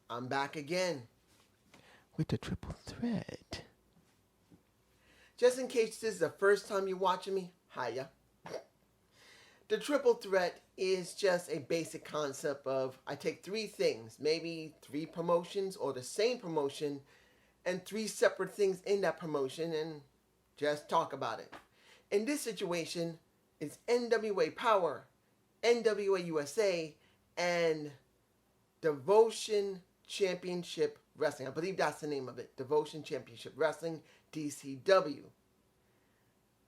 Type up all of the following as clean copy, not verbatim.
I'm back again. With the triple threat. Just in case this is the first time you're watching me, hiya. The triple threat is just a basic concept of I take three things, maybe three promotions or the same promotion, and three separate things in that promotion and just talk about it. In this situation, it's NWA Power, NWA USA, and Devotion Championship Wrestling. I believe that's the name of it. Devotion Championship Wrestling, DCW.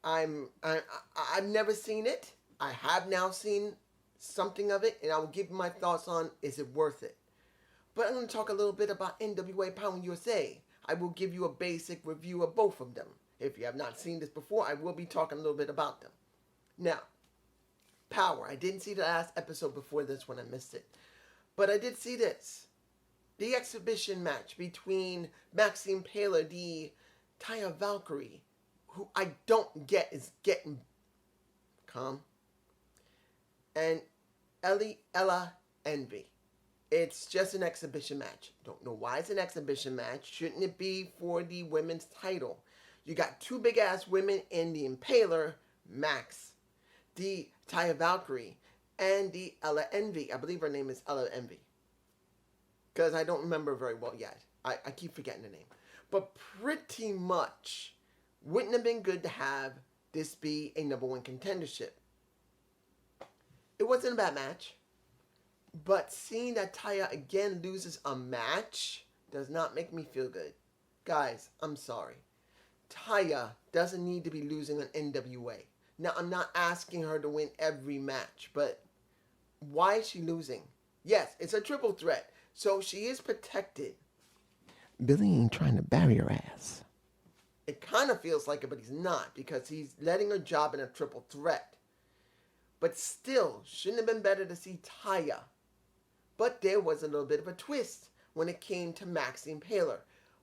I've never seen it. I have now seen something of it, and I will give my thoughts on is it worth it. But I'm going to talk a little bit about NWA Power USA. I will give you a basic review of both of them. If you have not seen this before, I will be talking a little bit about them. Now, Power. I didn't see the last episode before this when I missed it. But I did see this. The exhibition match between Maxine Taylor, the Taya Valkyrie, who I don't get is getting calm, and Ella Envy. It's just an exhibition match. Don't know why it's an exhibition match. Shouldn't it be for the women's title? You got two big ass women in the Impaler, Max, the Taya Valkyrie, and the Ella Envy. I believe her name is Ella Envy. Because I don't remember very well yet. I keep forgetting the name. But pretty much, wouldn't have been good to have this be a number one contendership. It wasn't a bad match. But seeing that Taya again loses a match does not make me feel good. Guys, I'm sorry. Taya doesn't need to be losing on NWA. Now, I'm not asking her to win every match, but why is she losing? Yes, it's a triple threat, so she is protected. Billy ain't trying to bury her ass. It kind of feels like it, but he's not, because he's letting her job in a triple threat. But still, shouldn't have been better to see Taya. But there was a little bit of a twist when it came to Maxine Taylor.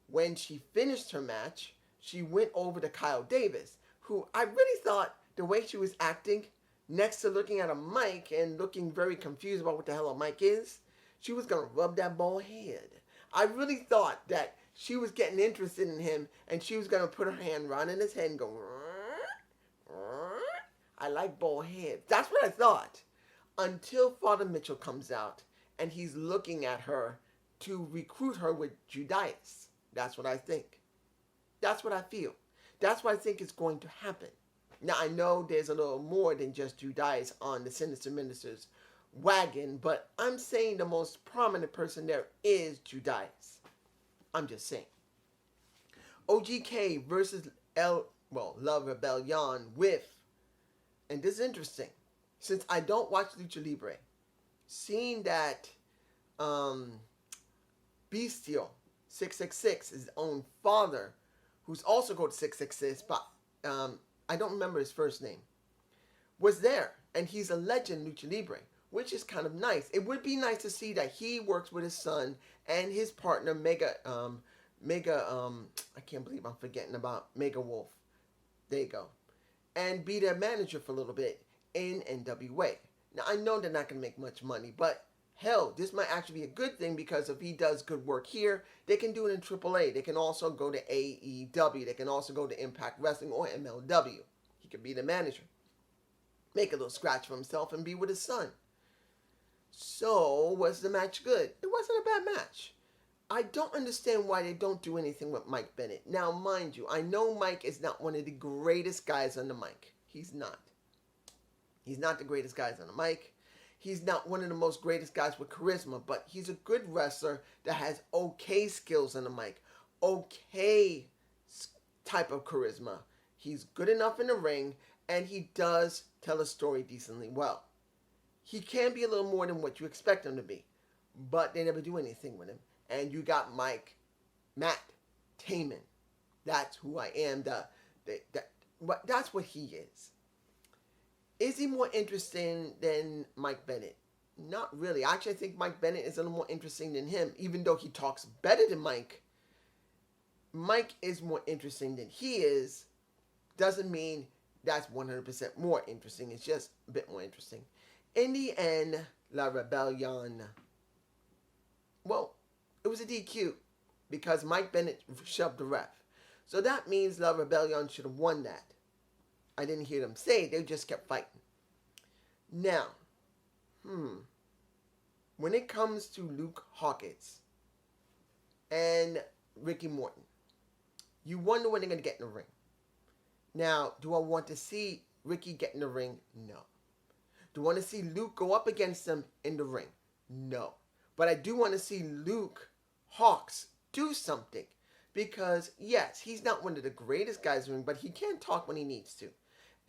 When she finished her match, she went over to Kyle Davis, who I really thought the way she was acting, next to looking at a mic and looking very confused about what the hell a mic is, she was going to rub that bald head. I really thought that she was getting interested in him and she was going to put her hand right in his head and go, I like bald heads. That's what I thought. Until Father Mitchell comes out and he's looking at her to recruit her with Judas. That's what I think. That's what I feel. That's what I think is going to happen. Now, I know there's a little more than just Judas on the Sinister Minister's wagon, but I'm saying the most prominent person there is Judas. I'm just saying. OGK versus Love Rebellion with, and this is interesting, since I don't watch Lucha Libre, seeing that Bestial 666, his own father, who's also called 666, but I don't remember his first name, was there, and he's a legend Lucha Libre, which is kind of nice. It would be nice to see that he works with his son and his partner I can't believe I'm forgetting about Mega Wolf. There you go. And be their manager for a little bit in NWA. Now, I know they're not going to make much money, but hell, this might actually be a good thing because if he does good work here, they can do it in AAA. They can also go to AEW. They can also go to Impact Wrestling or MLW. He could be the manager. Make a little scratch for himself and be with his son. So, was the match good? It wasn't a bad match. I don't understand why they don't do anything with Mike Bennett. Now, mind you, I know Mike is not one of the greatest guys on the mic. He's not. He's not the greatest guys on the mic. He's not one of the most greatest guys with charisma, but he's a good wrestler that has okay skills on the mic. Okay type of charisma. He's good enough in the ring, and he does tell a story decently well. He can be a little more than what you expect him to be, but they never do anything with him. And you got Matt Taman. That's who I am. That's what he is. Is he more interesting than Mike Bennett? Not really. Actually, I think Mike Bennett is a little more interesting than him, even though he talks better than Mike. Mike is more interesting than he is. Doesn't mean that's 100% more interesting. It's just a bit more interesting. In the end, La Rebellion, well, It was a DQ because Mike Bennett shoved the ref. So that means La Rebellion should have won that. I didn't hear them say it. They just kept fighting. Now, when it comes to Luke Hawkins and Ricky Morton, you wonder when they're going to get in the ring. Now, do I want to see Ricky get in the ring? No. Do I want to see Luke go up against them in the ring? No. But I do want to see Luke Hawks do something. Because, yes, he's not one of the greatest guys in the ring, but he can talk when he needs to.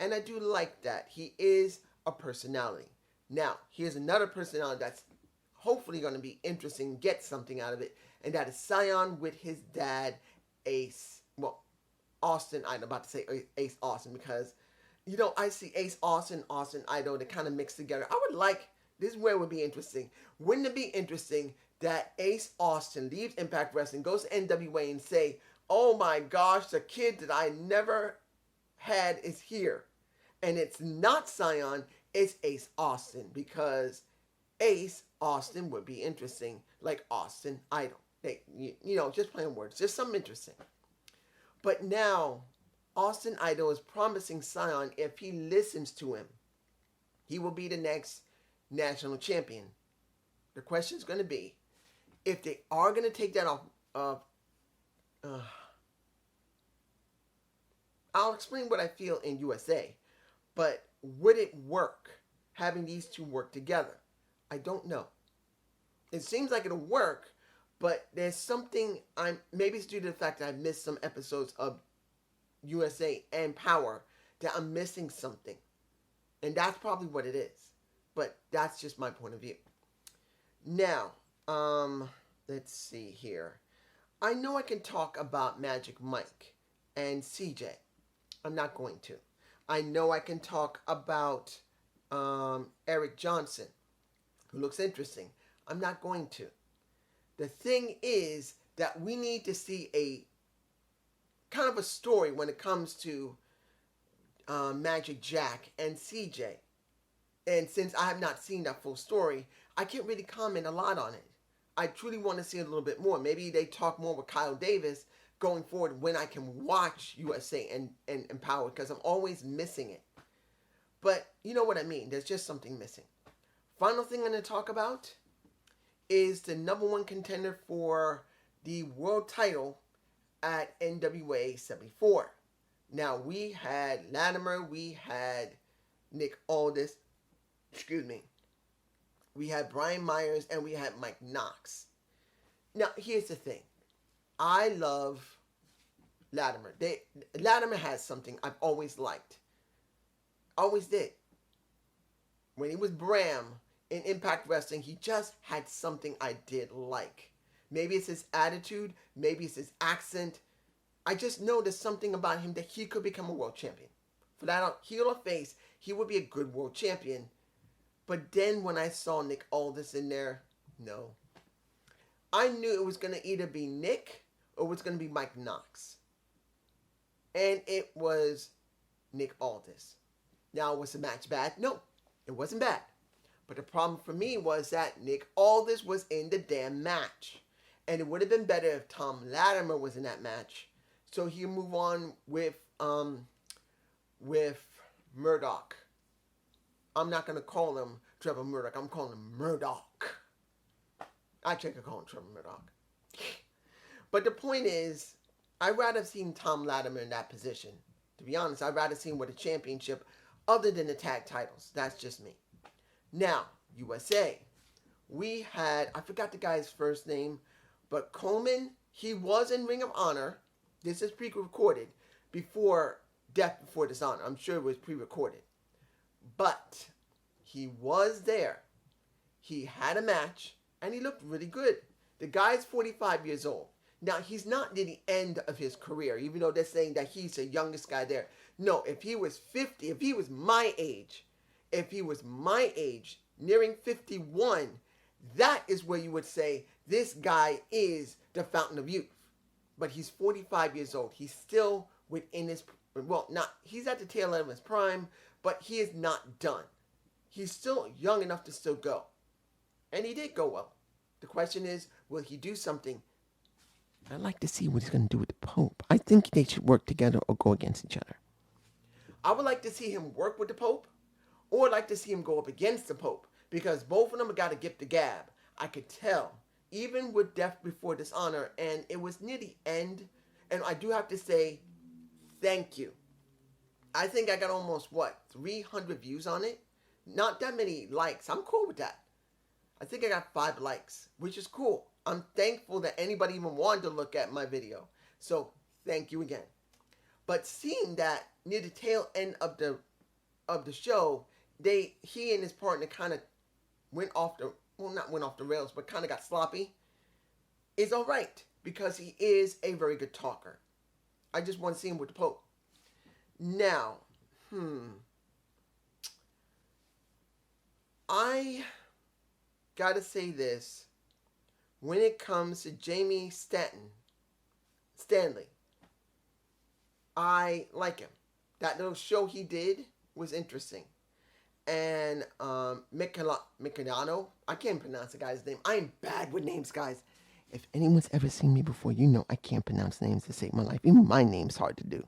And I do like that. He is a personality. Now, here's another personality that's hopefully going to be interesting, get something out of it. And that is Scion with his dad, Austin. I'm about to say Ace Austin because, I see Ace Austin, Austin Idol, they kind of mix together. I would like, this is where it would be interesting. Wouldn't it be interesting that Ace Austin leaves Impact Wrestling, goes to NWA and say, oh my gosh, the kid that I never had is here. And it's not Scion, it's Ace Austin. Because Ace Austin would be interesting, like Austin Idol. Just playing words, just something interesting. But now, Austin Idol is promising Scion if he listens to him, he will be the next national champion. The question is going to be, if they are going to take that off, I'll explain what I feel in USA, but would it work having these two work together? I don't know. It seems like it'll work, but there's something, maybe it's due to the fact that I've missed some episodes of USA and Power, that I'm missing something. And that's probably what it is. But that's just my point of view. Now, let's see here. I know I can talk about Magic Mike and CJ. I'm not going to. I know I can talk about Eric Johnson, who looks interesting. I'm not going to. The thing is that we need to see a kind of a story when it comes to Magic Jack and CJ. And since I have not seen that full story, I can't really comment a lot on it. I truly want to see a little bit more. Maybe they talk more with Kyle Davis going forward when I can watch USA and Power, because I'm always missing it. But you know what I mean. There's just something missing. Final thing I'm going to talk about is the number one contender for the world title at NWA 74. Now, we had Latimer, we had Nick Aldis, we had Brian Myers, and we had Mike Knox. Now, here's the thing. I love Latimer. Latimer has something I've always liked. Always did. When he was Bram in Impact Wrestling, he just had something I did like. Maybe it's his attitude. Maybe it's his accent. I just know there's something about him that he could become a world champion. For that, heel or face, he would be a good world champion. But then when I saw Nick Aldis in there, no. I knew it was going to either be Nick or it was going to be Mike Knox. And it was Nick Aldis. Now, was the match bad? No, it wasn't bad. But the problem for me was that Nick Aldis was in the damn match. And it would have been better if Tom Latimer was in that match. So he'll move on with Murdoch. I'm not going to call him Trevor Murdoch. I'm calling him Murdoch. Actually, I could call him Trevor Murdoch. But the point is, I'd rather have seen Tom Latimer in that position. To be honest, I'd rather see him with a championship other than the tag titles. That's just me. Now, USA. We had, I forgot the guy's first name, but Coleman, he was in Ring of Honor. This is pre-recorded before Death Before Dishonor. I'm sure it was pre-recorded. But he was there. He had a match, and he looked really good. The guy's 45 years old. Now, he's not near the end of his career, even though they're saying that he's the youngest guy there. No, if he was 50, if he was my age, nearing 51, that is where you would say this guy is the fountain of youth. But he's 45 years old. He's still within his, he's at the tail end of his prime, but he is not done. He's still young enough to still go. And he did go well. The question is, will he do something? I'd like to see what he's going to do with the Pope. I think they should work together or go against each other. I would like to see him work with the Pope, or like to see him go up against the Pope, because both of them got a gift the gab. I could tell, even with Death Before Dishonor, and it was near the end, and I do have to say, thank you. I think I got almost, 300 views on it? Not that many likes. I'm cool with that. I think I got 5 likes, which is cool. I'm thankful that anybody even wanted to look at my video. So, thank you again. But seeing that near the tail end of the show, he and his partner kind of went off the, well, not went off the rails, but kind of got sloppy, is all right, because he is a very good talker. I just want to see him with the Pope. Now, I gotta say this. When it comes to Jamie Stanley, I like him. That little show he did was interesting. And Michelano, I can't pronounce the guy's name. I am bad with names, guys. If anyone's ever seen me before, you know I can't pronounce names to save my life. Even my name's hard to do.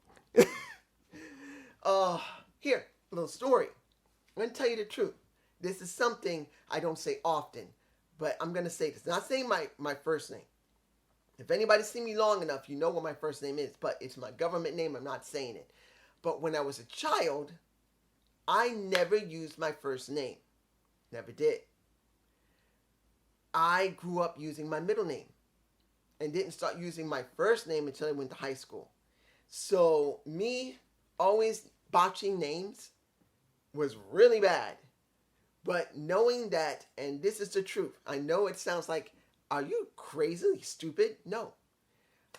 Here, a little story. I'm going to tell you the truth. This is something I don't say often, but I'm going to say this. Not saying my first name. If anybody's seen me long enough, you know what my first name is, but it's my government name. I'm not saying it. But when I was a child, I never used my first name. Never did. I grew up using my middle name and didn't start using my first name until I went to high school. So me always botching names was really bad. But knowing that, and this is the truth, I know it sounds like, are you crazily stupid? No.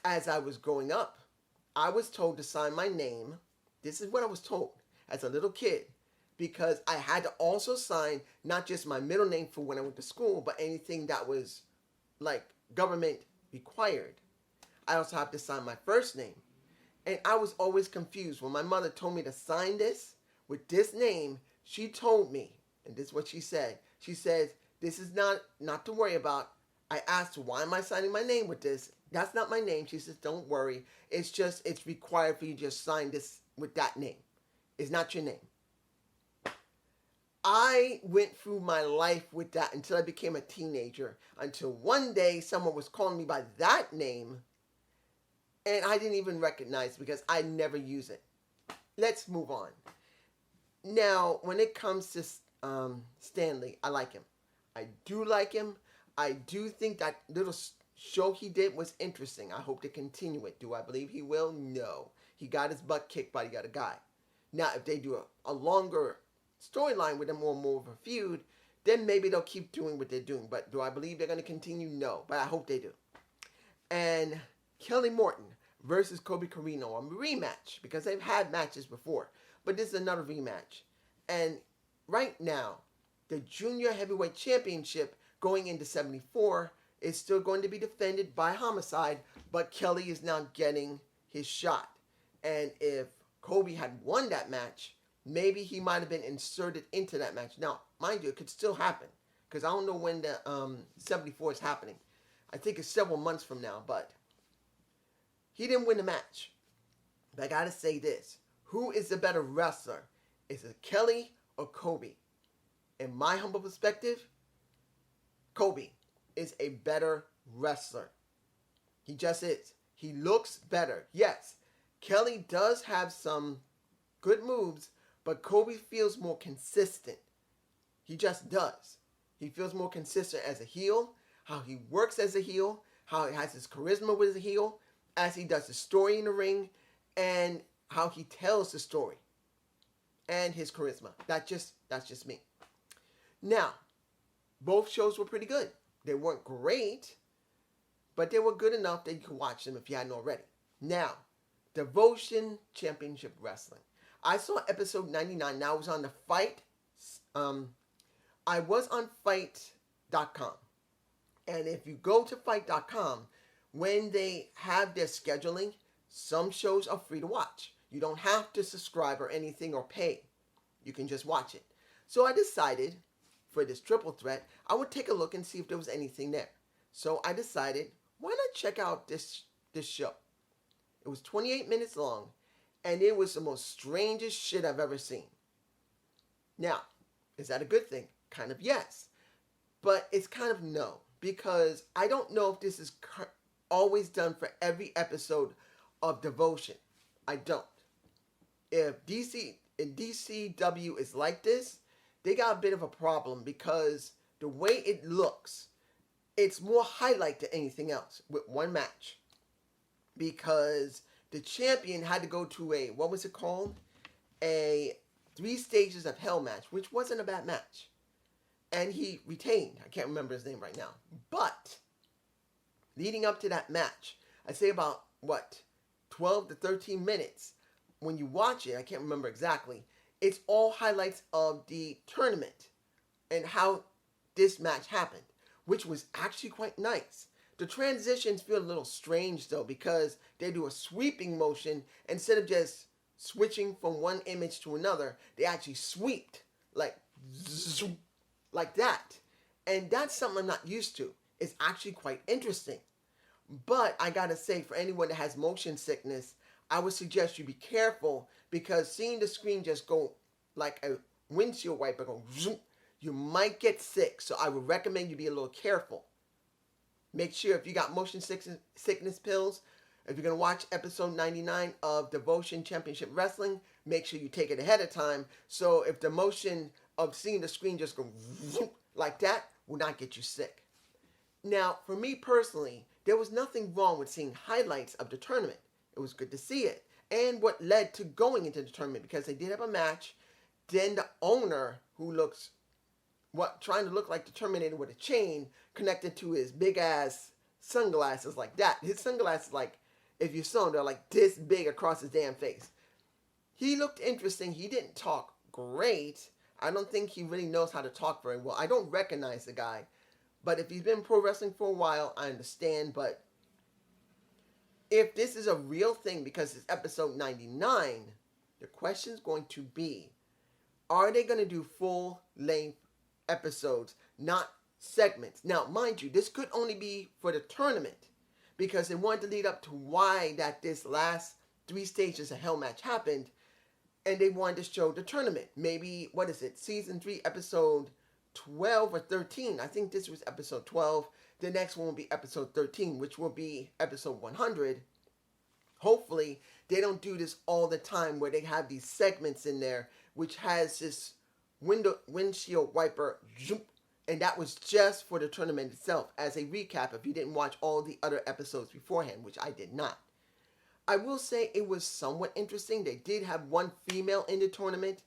As I was growing up, I was told to sign my name. This is what I was told as a little kid, because I had to also sign not just my middle name for when I went to school, but anything that was like government required. I also have to sign my first name. And I was always confused. When my mother told me to sign this with this name, she told me, and this is what she said. She says, this is not to worry about. I asked her, why am I signing my name with this? That's not my name. She says, don't worry. It's required for you to just sign this with that name. It's not your name. I went through my life with that until I became a teenager. Until one day someone was calling me by that name and I didn't even recognize it because I never use it. Let's move on. Now, when it comes to Stanley, I like him. I do like him. I do think that little show he did was interesting. I hope to continue it. Do I believe he will? No. He got his butt kicked by the other guy. Now, if they do a longer storyline with him or more of a feud, then maybe they'll keep doing what they're doing. But do I believe they're going to continue? No. But I hope they do. And Kelly Morton versus Kobe Carino, a rematch, because they've had matches before. But this is another rematch. And right now, the Junior Heavyweight Championship going into 74 is still going to be defended by Homicide, but Kelly is now getting his shot. And if Kobe had won that match, maybe he might have been inserted into that match. Now, mind you, it could still happen, because I don't know when the 74 is happening. I think it's several months from now, but he didn't win the match. But I gotta say this. Who is the better wrestler? Is it Kelly or Kobe? In my humble perspective, Kobe is a better wrestler. He just is. He looks better. Yes, Kelly does have some good moves, but Kobe feels more consistent. He just does. He feels more consistent as a heel, how he works as a heel, how he has his charisma with a heel, as he does the story in the ring, and how he tells the story, and his charisma. That's just me. Now, both shows were pretty good. They weren't great, but they were good enough that you could watch them if you hadn't already. Now, Devotion Championship Wrestling. I saw episode 99. Now I was on the Fight. I was on Fight.com. And if you go to Fight.com, when they have their scheduling, some shows are free to watch. You don't have to subscribe or anything or pay. You can just watch it. So I decided, for this triple threat, I would take a look and see if there was anything there. So I decided, why not check out this show? It was 28 minutes long, and it was the most strangest shit I've ever seen. Now, is that a good thing? Kind of yes. But it's kind of no. Because I don't know if this is always done for every episode of Devotion. I don't. If DCW is like this, they got a bit of a problem because the way it looks, it's more highlight than anything else with one match. Because the champion had to go to a, what was it called? A 3 stages of hell match, which wasn't a bad match. And he retained. I can't remember his name right now. But leading up to that match, I'd say about, 12 to 13 minutes. When you watch it, I can't remember exactly, it's all highlights of the tournament and how this match happened, which was actually quite nice. The transitions feel a little strange though, because they do a sweeping motion instead of just switching from one image to another. They actually sweeped like zoom, like that, and that's something I'm not used to. It's actually quite interesting. But I gotta say, for anyone that has motion sickness, I would suggest you be careful, because seeing the screen just go like a windshield wiper go zoom, you might get sick. So I would recommend you be a little careful. Make sure if you got motion sickness pills, if you're going to watch episode 99 of Devotion Championship Wrestling, make sure you take it ahead of time. So if the motion of seeing the screen just go like that will not get you sick. Now, for me personally, there was nothing wrong with seeing highlights of the tournament. It was good to see it. And what led to going into the tournament, because they did have a match. Then the owner, who looks trying to look like the Terminator with a chain connected to his big ass sunglasses like that. His sunglasses, like, if you saw them, they're like this big across his damn face. He looked interesting. He didn't talk great. I don't think he really knows how to talk very well. I don't recognize the guy. But if he's been pro wrestling for a while, I understand. But if this is a real thing, because it's episode 99, the question's going to be, are they going to do full-length episodes, not segments? Now, mind you, this could only be for the tournament, because they wanted to lead up to why that this last 3 stages of Hell match happened, and they wanted to show the tournament. Maybe, what is it, season 3, episode 12 or 13. I think this was episode 12. The next one will be episode 13, which will be episode 100. Hopefully, they don't do this all the time where they have these segments in there, which has this windshield wiper, and that was just for the tournament itself, as a recap if you didn't watch all the other episodes beforehand, which I did not. I will say it was somewhat interesting. They did have one female in the tournament,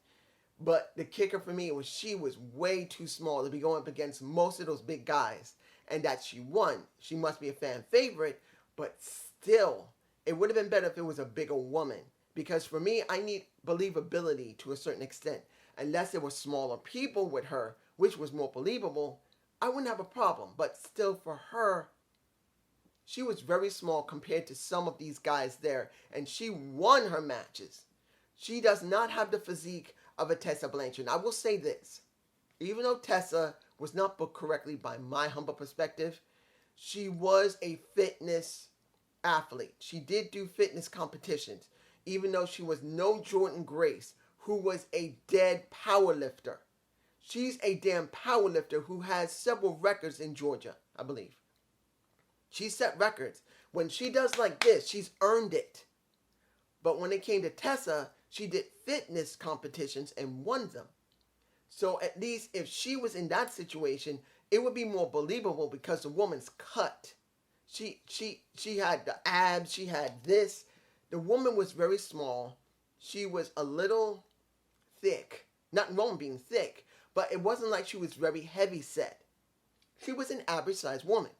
but the kicker for me was she was way too small to be going up against most of those big guys, and that she won. She must be a fan favorite, but still, it would have been better if it was a bigger woman, because for me, I need believability to a certain extent. Unless there were smaller people with her, which was more believable, I wouldn't have a problem. But still, for her, she was very small compared to some of these guys there, and she won her matches. She does not have the physique of a Tessa Blanchard. And I will say this, even though Tessa was not booked correctly by my humble perspective, she was a fitness athlete. She did do fitness competitions, even though she was no Jordan Grace, who was a dead power lifter. She's a damn power lifter who has several records in Georgia, I believe. She set records. When she does like this, she's earned it. But when it came to Tessa, she did fitness competitions and won them. So at least if she was in that situation, it would be more believable, because the woman's cut. She had the abs, she had this. The woman was very small. She was a little thick. Nothing wrong with being thick, but it wasn't like she was very heavy set. She was an average sized woman.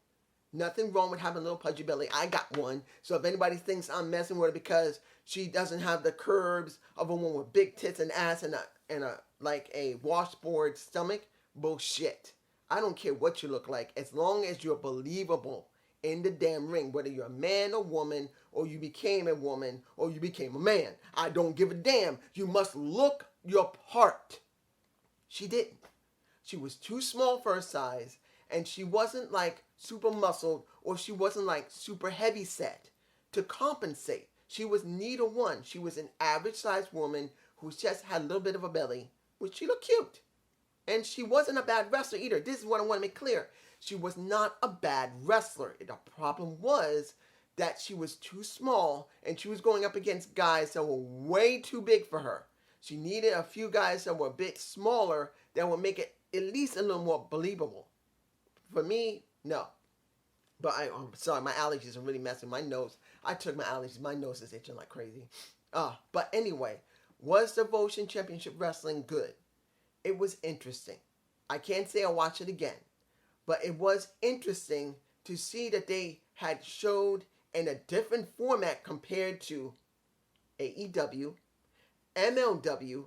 Nothing wrong with having a little pudgy belly. I got one. So if anybody thinks I'm messing with her because she doesn't have the curves of a woman with big tits and ass and a like a washboard stomach, bullshit. I don't care what you look like, as long as you're believable in the damn ring, whether you're a man or woman, or you became a woman, or you became a man. I don't give a damn. You must look your part. She didn't. She was too small for her size, and she wasn't like super muscled or she wasn't like super heavy set to compensate. She was neither one. She was an average sized woman who just had a little bit of a belly, which she looked cute. And she wasn't a bad wrestler either. This is what I want to make clear. She was not a bad wrestler. The problem was that she was too small and she was going up against guys that were way too big for her. She needed a few guys that were a bit smaller that would make it at least a little more believable. For me, no. But I'm sorry, my allergies are really messing my nose. I took my allergies. My nose is itching like crazy. But anyway, was Devotion Championship Wrestling good? It was interesting. I can't say I'll watch it again. But it was interesting to see that they had showed in a different format compared to AEW, MLW,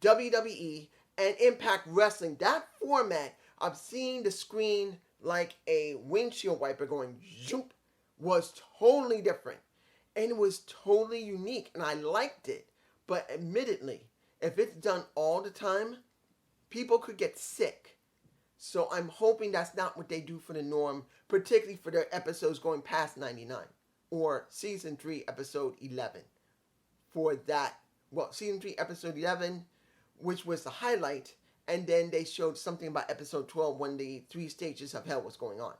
WWE, and Impact Wrestling. That format of seeing the screen like a windshield wiper going zoop was totally different. And it was totally unique. And I liked it. But admittedly, if it's done all the time, people could get sick. So I'm hoping that's not what they do for the norm, particularly for their episodes going past 99 or season 3, episode 11. For that, well, season 3, episode 11, which was the highlight, and then they showed something about episode 12 when the 3 stages of hell was going on.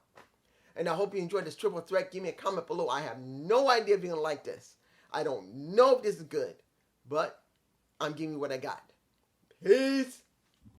And I hope you enjoyed this triple threat. Give me a comment below. I have no idea if you're going to like this. I don't know if this is good, but I'm giving you what I got. Peace.